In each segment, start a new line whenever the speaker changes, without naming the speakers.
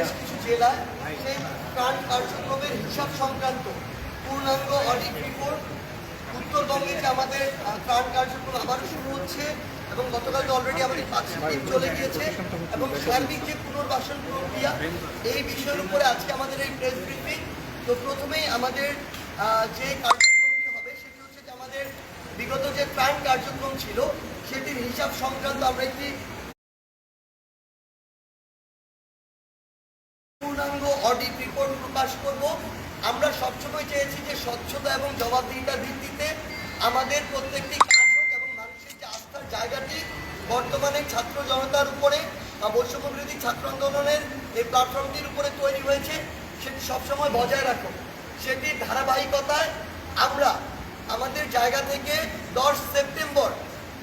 বেশ কিছু জেলায় সেই ত্রাণ কার্যক্রমের হিসাব সংক্রান্ত পূর্ণাঙ্গ অডিট রিপোর্ট, উত্তরবঙ্গে যে আমাদের ত্রাণ কার্যক্রম আবারও শুরু হচ্ছে এবং গতকাল তো অলরেডি আমাদের 5টি টিম চলে গিয়েছে এবং সার্বিক যে পুনর্বাসন প্রক্রিয়া এই বিষয়ের উপরে আজকে আমাদের এই প্রেস ব্রিফিং। তো প্রথমেই আমাদের যে কার্যক্রমটি হবে সেটি হচ্ছে যে আমাদের বিগত যে ত্রাণ কার্যক্রম ছিল সেটির হিসাব সংক্রান্ত আমরা একটি পূর্ণাঙ্গ অডিট রিপোর্ট প্রকাশ করব। আমরা সবসময় চেয়েছি যে স্বচ্ছতা এবং জবাবদিহিতার ভিত্তিতে আমাদের প্রত্যেকটি কাজ হোক এবং মানুষের যে আস্থার জায়গাটি বর্তমানে ছাত্র জনতার উপরে বৈষম্য বিরোধী ছাত্র আন্দোলনের এই প্ল্যাটফর্মটির উপরে তৈরি হয়েছে সেটি সবসময় বজায় রাখো। সেটির ধারাবাহিকতায় আমরা আমাদের জায়গা থেকে 10 সেপ্টেম্বর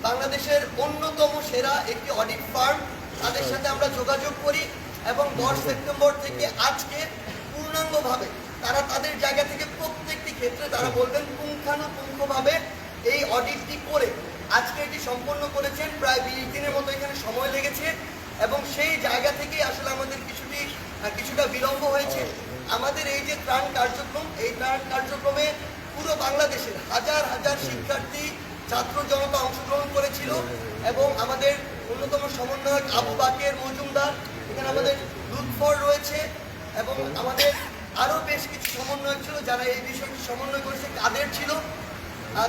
বাংলাদেশের অন্যতম সেরা একটি অডিট ফার্ম তাদের সাথে আমরা যোগাযোগ করি এবং 10 সেপ্টেম্বর থেকে আজকে পূর্ণাঙ্গভাবে তারা তাদের জায়গা থেকে প্রত্যেকটি ক্ষেত্রে তারা বলবেন পুঙ্খানুপুঙ্খভাবে এই অডিটটি করে আজকে এটি সম্পন্ন করেছেন। প্রায় 20 দিনের মতো এখানে সময় লেগেছে এবং সেই জায়গা থেকেই আসলে আমাদের কিছুটা বিলম্ব হয়েছে। আমাদের এই যে ত্রাণ কার্যক্রম, এই ত্রাণ কার্যক্রমে পুরো বাংলাদেশের হাজার হাজার শিক্ষার্থী ছাত্র জনতা অংশগ্রহণ করেছিল এবং আমাদের অন্যতম সমন্বয়ক আবু বাকের মজুমদার, এখানে আমাদের লুৎফর রয়েছে এবং আমাদের আরও বেশ কিছু সমন্বয়ক ছিল যারা এই বিষয়টি সমন্বয় করেছে। কাদের ছিল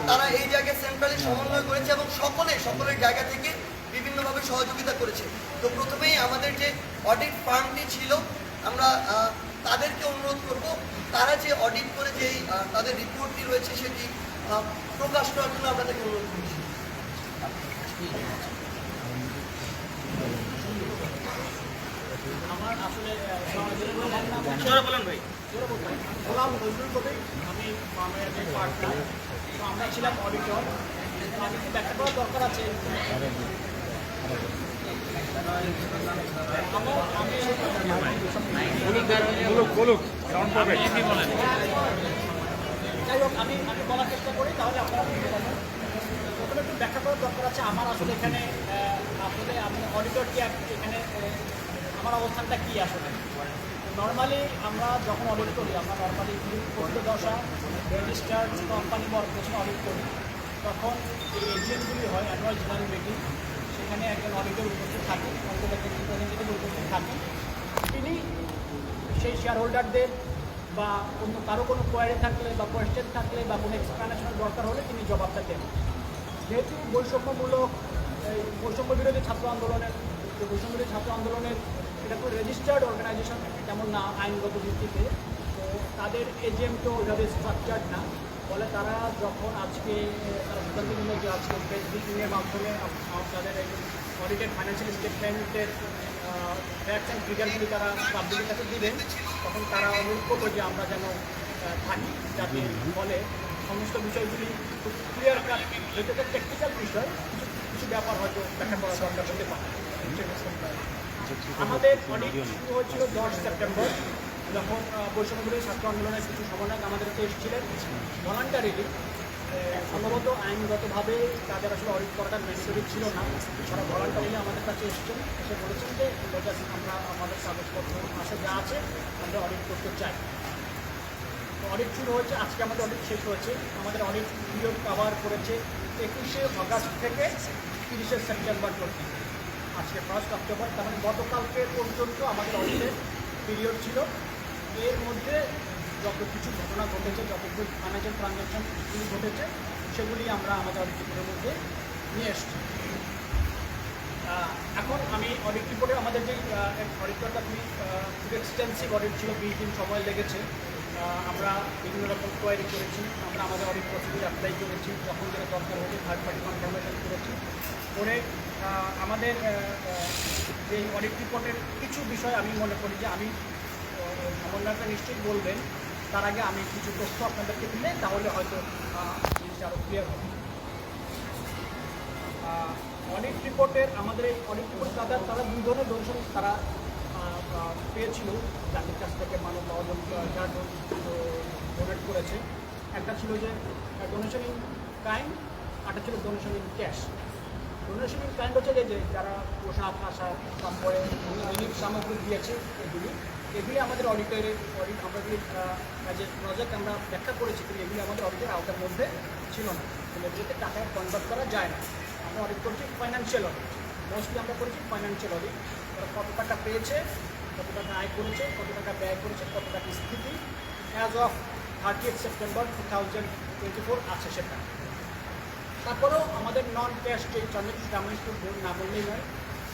তারা এই জায়গায় সেন্ট্রালি সমন্বয় করেছে এবং সকলের জায়গা থেকে বিভিন্নভাবে সহযোগিতা করেছে। তো প্রথমেই আমাদের যে অডিট ফার্মটি ছিল আমরা তাদেরকে অনুরোধ করব তারা যে অডিট করে যে তাদের রিপোর্টটি রয়েছে সেটি প্রকাশ করার জন্য আপনাদেরকে অনুরোধ করছি।
আমার আসলে বলেন ভাই আমি যে পার্টনার, তো আমরা ছিলাম অডিটর। আমি একটু ব্যাখ্যা করার দরকার আছে। যাই হোক আমি বলার চেষ্টা করি, তাহলে আপনারা বুঝতে পারবেন। প্রথমে একটু ব্যাখ্যা করার দরকার আছে আমার আসলে এখানে আসলে আমি অডিটরটি এখানে আমার অবস্থানটা কী আসলে। নর্মালি আমরা যখন অডিট করি আমরা নর্মালি দশা রেজিস্টার্ড কোম্পানি কর্পোরেশন অডিট করি, তখন যে এজিএমগুলি হয় অ্যানুয়াল জেনারেল মিটিং, সেখানে একজন অডিটর উপস্থিত থাকেন, অডিটর একজন রিপ্রেজেন্টেটিভ উপস্থিত থাকেন। তিনি সেই শেয়ার হোল্ডারদের বা অন্য কারো কোনো কোয়ারি থাকলে বা কোয়েশ্চেন থাকলে বা কোনো এক্সপ্লানেশনের দরকার হলে তিনি জবাবটা দেন। যেহেতু বৈষম্য বিরোধী ছাত্র আন্দোলনের এটা তো রেজিস্টার্ড অর্গানাইজেশন তেমন না আইনগত ভিত্তিতে, তো তাদের এজেন্ট তো ওইভাবে স্ট্রাকচার্ড না। ফলে তারা যখন আজকে তারা সিদ্ধান্ত নিল যে আজকে প্রেস ব্রিফিংয়ের মাধ্যমে তাদের অডিটেড ফাইন্যান্সিয়াল স্টেটমেন্টের ফ্যাক্টস অ্যান্ড ফিগারগুলি তারা পাবলিকের কাছে দিবেন, তখন তারা অনুরোধ করলো যে আমরা যেন থাকি, যাতে ফলে সমস্ত বিষয়গুলি খুব ক্লিয়ার কাট, যেটা টেকনিক্যাল বিষয় কিছু ব্যাপার হয়তো ব্যাখ্যা করা দরকার হতে পারে। আমাদের অডিট শুরু হয়েছিল 10 সেপ্টেম্বর, যখন বৈষম্য বিরোধী ছাত্র আন্দোলনের কিছু সমন্বয়ক আমাদের কাছে এসেছিলেন ভলান্টারিলি। সম্ভবত আইনগতভাবে তাদের আসলে অডিট করাটা নেসেসারি ছিল না, তারা ভলান্টারিলি আমাদের কাছে এসেছেন, এসে বলেছেন যে আমরা আমাদের কাগজপত্র আসে যা আছে আমরা অডিট করতে চাই। তো অডিট শুরু হয়েছে, আজকে আমাদের অডিট শেষ হয়েছে। আমাদের অডিট পিরিয়ড কভার করেছে 21শে অগাস্ট থেকে 30শে সেপ্টেম্বর পর্যন্ত। আজকে 1 অক্টোবর, তার মানে গতকালকে পর্যন্ত আমাদের অডিটের পিরিয়ড ছিল। এর মধ্যে যত কিছু ঘটনা ঘটেছে, যতগুলো ফাইন্যান্সিয়াল ট্রানজ্যাকশনগুলি ঘটেছে, সেগুলি আমরা আমাদের অডিট রিপোর্টের মধ্যে নিয়ে এসেছি। এখন আমি অডিট রিপোর্টে আমাদের যে অডিটটা খুবই এক্সটেন্সিভ অডিট ছিল, 20 দিন সময় লেগেছে। আমরা বিভিন্ন রকম কোয়ারি করেছি, আমরা আমাদের অডিট প্রসিডিউর অ্যাপ্লাই করেছি, যখন যেটা দরকার হয়েছে থার্ড পার্টি কনফার্মেশন করেছি। করে আমাদের যে অডিট রিপোর্টের কিছু বিষয় আমি মনে করি যে আমি সমন্বয়টা নিশ্চয়ই বলবেন, তার আগে আমি কিছু তথ্য আপনাদেরকে দিলে তাহলে হয়তো জিনিসটা আরও ক্লিয়ার হবে। অডিট রিপোর্টের আমাদের এই অডিট রিপোর্ট তারা 2 ধরনের ডোনেশন তারা পেয়েছিল যাদের কাছ থেকে মানব যা ডোনেট করেছে। একটা ছিল যে ডোনেশন ইন কাইন্ড, একটা ছিল donation in cash. Donation in kind হচ্ছে যে যারা পোশাক আশাক তারপরে রিলিফ সামগ্রী দিয়েছে এগুলি, এগুলি আমাদের অডিট আমরা যদি অ্যাজ এ প্রজেক্ট আমরা ব্যাখ্যা করেছি কিন্তু এগুলি আমাদের অডিটের আওতার মধ্যে ছিল না, কিন্তু এগুলিতে টাকায় কনভার্ট করা যায় না। আমরা অডিট করছি ফাইন্যান্সিয়াল অডিট, মোস্টলি আমরা করেছি ফাইন্যান্সিয়াল অডিট। তারা কত টাকা পেয়েছে, কত টাকা আয় করেছে, কত টাকা ব্যয় করেছে, কত টাকা স্থিতি অ্যাজ অফ 30 সেপ্টেম্বর 2024 আছে সেটা। তারপরেও আমাদের নন ক্যাশ যে ট্রানজ্যাকশন আমি একটু না বললেই নয়,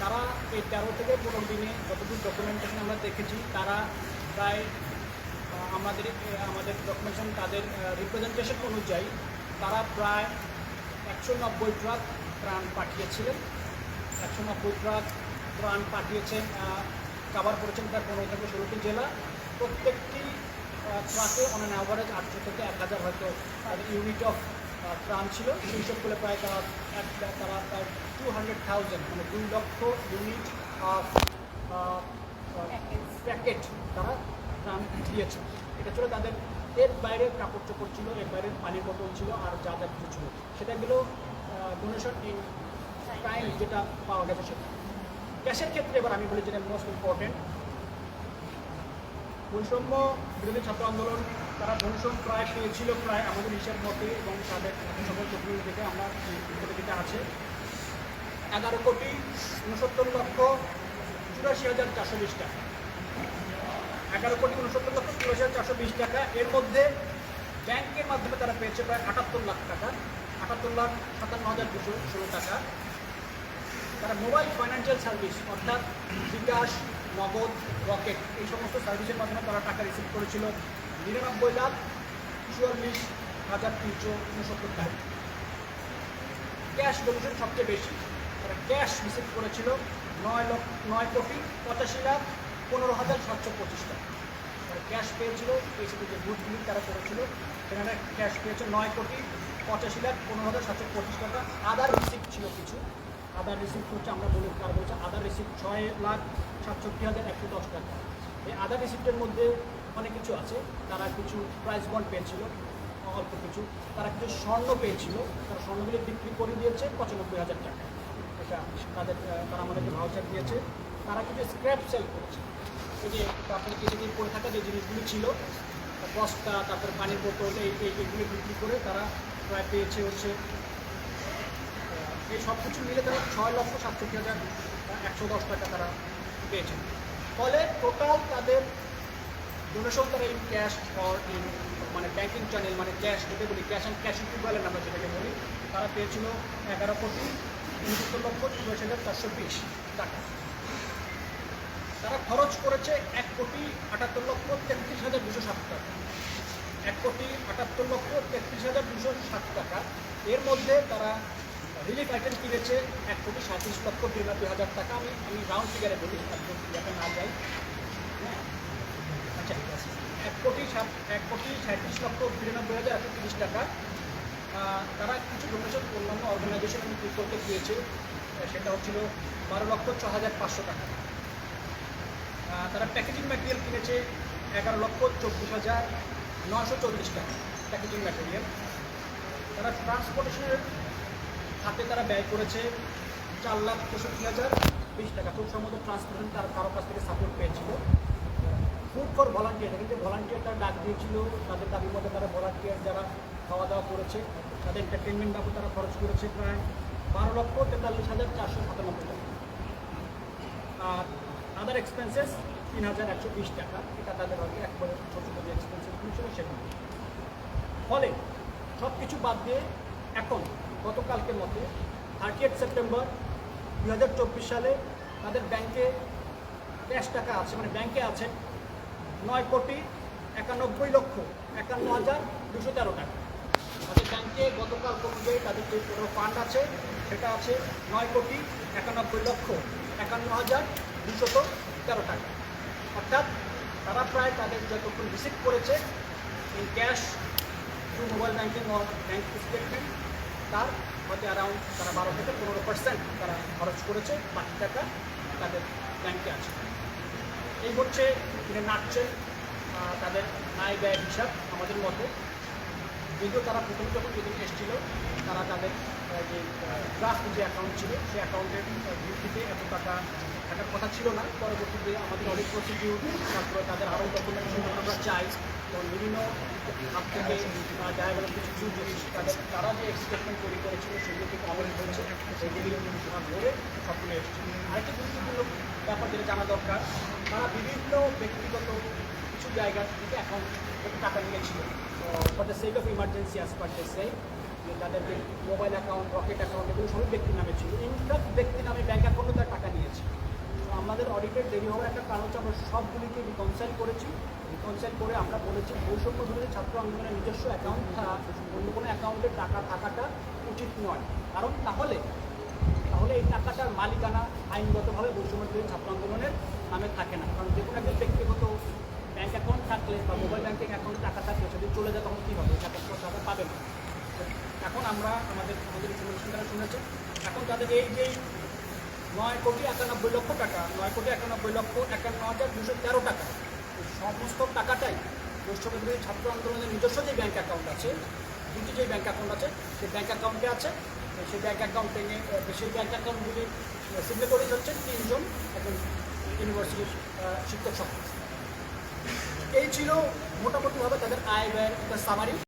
তারা এই 13 থেকে 15 দিনে যতটুকু ডকুমেন্টেশন আমরা দেখেছি তারা প্রায় আমাদের ডকুমেন্টেশন তাদের রিপ্রেজেন্টেশন অনুযায়ী তারা প্রায় 190 ট্রাক ত্রাণ পাঠিয়েছিলেন। 190 ট্রাক ত্রাণ পাঠিয়েছেন, কাভার করেছেন প্রায় 15 থেকে 16টি জেলা। প্রত্যেকটি ট্রাকে অন অ্যান অ্যাভারেজ 800 থেকে 1000 হয়তো তাদের ইউনিট অফ ত্রাণ ছিল। সেই সব করে প্রায় তারা প্রায় 200,000 মানে 2 লক্ষ ইউনিট অফ প্যাকেট তারা ত্রাণ দিয়েছে। এটা ছিল তাদের, এর বাইরে কাপড় চোপড় ছিল, এর বাইরে পানির বোতল ছিল, আর যা যা কিছু ছিল সেটা গেলো ডোনেশন ইন টাইম যেটা পাওয়া গেছে সেটা। ক্যাশের ক্ষেত্রে এবার আমি বলি যেটা মোস্ট ইম্পর্টেন্ট, বৈষম্য বিরোধী ছাত্র আন্দোলন তারা ডোনেশন প্রায় পেয়েছিল প্রায় আমাদের হিসাব মতে এবং তাদের সকল ডকুমেন্ট থেকে আমরা যেটা আছে 11,69,84,420 টাকা। 11,69,84,420 টাকা। এর মধ্যে ব্যাংকের মাধ্যমে তারা পেয়েছে প্রায় 78 লাখ টাকা, 78,57,216 টাকা। তারা মোবাইল ফাইন্যান্সিয়াল সার্ভিস অর্থাৎ বিকাশ, নগদ, রকেট এই সমস্ত সার্ভিসের মাধ্যমে তারা টাকা রিসিভ করেছিল 99,44,369 টাকা। ক্যাশ ডোনেশন সবচেয়ে বেশি, তারা ক্যাশ রিসিভ করেছিল 9,15,15,725 টাকা। তারা ক্যাশ পেয়েছিল, এই সাথে যে বুথগুলি তারা করেছিল সেখানে ক্যাশ পেয়েছে 9,85,15,725 টাকা। আদার রিসিপ্ট ছিল কিছু, আদার রিসিপ্ট হচ্ছে আমরা বলি কার বলছে আদার রিসিপ্ট 6,67,110 টাকা। এই আদার রিসিপ্টের মধ্যে অনেক কিছু আছে, তারা কিছু প্রাইস বন্ড পেয়েছিল অল্প কিছু, তারা কিছু স্বর্ণ পেয়েছিল, তারা স্বর্ণগুলি বিক্রি করে দিয়েছে 95,000 টাকা। এটা তারা আমাদেরকে ভাউচার দিয়েছে। তারা কিছু স্ক্র্যাপ সেল করেছে, এই যে আপনার কিছু দিন পরে থাকা যে জিনিসগুলি ছিল বস্তা, তারপর পানির বোতল এইগুলি বিক্রি করে তারা প্রায় পেয়েছে হচ্ছে এই সব কিছু মিলে তারা 6,67,110 টাকা তারা পেয়েছেন। ফলে টোটাল তাদের ডোনেশন তারা ইন ক্যাশ অর ইন মানে ব্যাঙ্কিং চ্যানেল মানে ক্যাশ যেটা বলি ক্যাশ অ্যান্ড ক্যাশ ইকুইভ্যালেন্ট আমরা যেটাকে বলি, তারা পেয়েছিল 11,69,84,420 টাকা। তারা খরচ করেছে 1,78,33,207 টাকা। 1,78,33,207 টাকা। এর মধ্যে তারা রিলিফ আইটেম কিনেছে 1,37,92,000 টাকা। আমি রাউন্ড ফিগারে বলি, যাতে না যাই। হ্যাঁ আচ্ছা, 1,37,92,130 টাকা। তারা কিছু ডোনেশন অন্যান্য অর্গানাইজেশন করতে পেয়েছে, সেটা হচ্ছিল 12,06,500 টাকা। তারা প্যাকেজিং ম্যাটেরিয়াল কিনেছে 11,24,940 টাকা প্যাকেজিং ম্যাটেরিয়াল। তারা ট্রান্সপোর্টেশনের হাতে তারা ব্যয় করেছে 4,65,020 টাকা। খুব সম্ভবত ট্রান্সপোর্টেশন তার কারো কাছ থেকে সাপোর্ট পেয়েছিল। ফুড ফর ভলান্টিয়ার, কিন্তু ভলান্টিয়ার তারা ডাক দিয়েছিল, তাদের দাবির মধ্যে তারা ভলান্টিয়ার যারা খাওয়া দাওয়া করেছে তাদের এন্টারটেনমেন্ট বাবদ তারা খরচ করেছে প্রায় 12,43,497 টাকা। আর আদার এক্সপেন্সেস 3,120 টাকা। এটা তাদের আগে একবারে ছোটো ছোটো যে এক্সপেন্সেসগুলো ছিল সেগুলো। ফলে সব কিছু বাদ দিয়ে এখন গতকালকের মধ্যে 30 সেপ্টেম্বর 2024 সালে তাদের ব্যাংকে ক্যাশ টাকা আছে, মানে ব্যাংকে আছে 9,91,51,213 টাকা। তাদের ব্যাংকে গতকাল অনুযায়ী তাদের যে পুরো ফান্ড আছে সেটা আছে 9,91,51,213 টাকা। অর্থাৎ তারা প্রায় তাদের যতক্ষণ রিসিভ করেছে in cash through mobile banking ও ব্যাঙ্ক স্টেটমেন্ট তার হয়তো অ্যারাউন্ড তারা 12 থেকে 15% তারা খরচ করেছে, বাকি টাকা তাদের ব্যাংকে আছে। এই হচ্ছে নাচছে তাদের আয় ব্যয় হিসাব আমাদের মতে। যদিও তারা প্রথমে যখন যেদিন এসেছিল তারা তাদের যে ড্রাফট যে অ্যাকাউন্ট ছিল সেই অ্যাকাউন্টের ভিত্তিতে এত টাকা থাকার কথা ছিল না। পরবর্তীতে আমাদের অডিট প্রসিডিউর, তারপরে তাদের আরও ডকুমেন্টেশন আমরা চাই, এবং বিভিন্ন হাত থেকে দেখা গেল কিছু কিছু জিনিস তারা যে স্টেটমেন্ট তৈরি করেছিল সেগুলো থেকে অবৈধ হয়েছে, সেগুলি ধরে সবগুলো এসেছে। আরেকটি গুরুত্বপূর্ণ ব্যাপার যেটা জানা দরকার, তারা বিভিন্ন ব্যক্তিগত কিছু জায়গা থেকে অ্যাকাউন্ট থেকে টাকা নিয়েছিল for the sake of emergency as per they say, তাদের যে মোবাইল অ্যাকাউন্ট, রকেট অ্যাকাউন্ট, এগুলো সবই ব্যক্তির নামে ছিল। ইনফ্যাক্ট ব্যক্তির নামে ব্যাঙ্ক অ্যাকাউন্টও তার টাকা নিয়েছে। তো আমাদের অডিটের দেরি হওয়ার একটা কারণ হচ্ছে আমরা সবগুলিকে রিকনসাইল করেছি। রিকনসাইল করে আমরা বলেছি বৈষম্য বিরোধী ছাত্র আন্দোলনের নিজস্ব অ্যাকাউন্ট ছাড়া অন্য কোনো অ্যাকাউন্টে টাকা থাকাটা উচিত নয়, কারণ তাহলে এই টাকাটার মালিকানা আইনগতভাবে বৈষম্য বিরোধী ছাত্র আন্দোলনের নামে থাকে না। কারণ যে কোনো একজন ব্যক্তিগত ব্যাঙ্ক অ্যাকাউন্ট থাকলে বা মোবাইল ব্যাঙ্কিং অ্যাকাউন্টে টাকা থাকলে যদি চলে যায় তখন কী হবে, টাকা পাবে না। এখন আমাদের ইনফরমেশন তারা শুনেছে, এখন তাদের এই যে 9,91,00,000 টাকা, 9,91,51,213 টাকা, এই সমস্ত টাকাটাই বৈষম্য বিরোধী ছাত্র আন্দোলনের নিজস্ব যে ব্যাঙ্ক অ্যাকাউন্ট আছে, দুটি যে ব্যাঙ্ক অ্যাকাউন্ট আছে সেই ব্যাঙ্ক অ্যাকাউন্টে আছে। সেই ব্যাঙ্ক অ্যাকাউন্টগুলি সিগনেটরিজ হচ্ছে 3 জন, একজন ইউনিভার্সিটির শিক্ষক সহ। এই ছিল মোটামুটিভাবে তাদের আয় ব্যয়ের একটা সামারি।